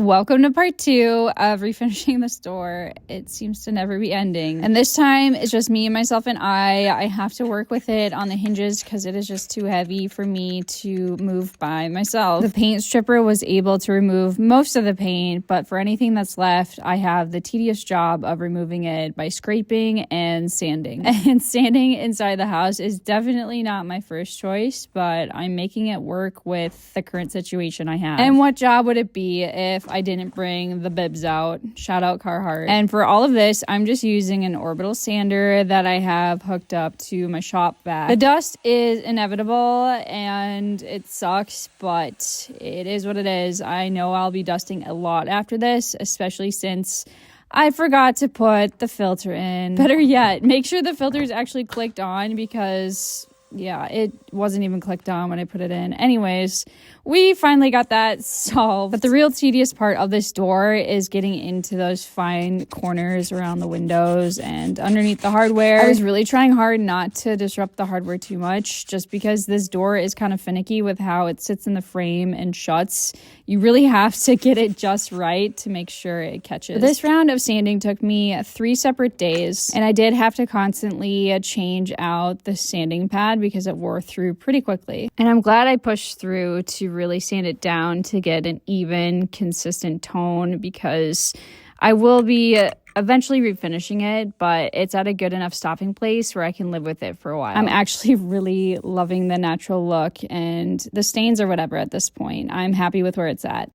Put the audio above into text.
Welcome to part 2 of refinishing this door. It seems to never be ending. And this time it's just me and myself and I have to work with it on the hinges because it is just too heavy for me to move by myself. The paint stripper was able to remove most of the paint, but for anything that's left, I have the tedious job of removing it by scraping and sanding. And sanding inside the house is definitely not my first choice, but I'm making it work with the current situation I have. And what job would it be if I didn't bring the bibs out? Shout out Carhartt. And for all of this, I'm just using an orbital sander that I have hooked up to my shop vac. The dust is inevitable and it sucks, but it is what it is. I know I'll be dusting a lot after this, especially since I forgot to put the filter in. Better yet, make sure the filter is actually clicked on because yeah, it wasn't even clicked on when I put it in. Anyways, we finally got that solved. But the real tedious part of this door is getting into those fine corners around the windows and underneath the hardware. I was really trying hard not to disrupt the hardware too much just because this door is kind of finicky with how it sits in the frame and shuts. You really have to get it just right to make sure it catches. This round of sanding took me 3 separate days, and I did have to constantly change out the sanding pad because it wore through pretty quickly. And I'm glad I pushed through to really sand it down to get an even, consistent tone because I will be eventually refinishing it, but it's at a good enough stopping place where I can live with it for a while. I'm actually really loving the natural look and the stains or whatever at this point. I'm happy with where it's at.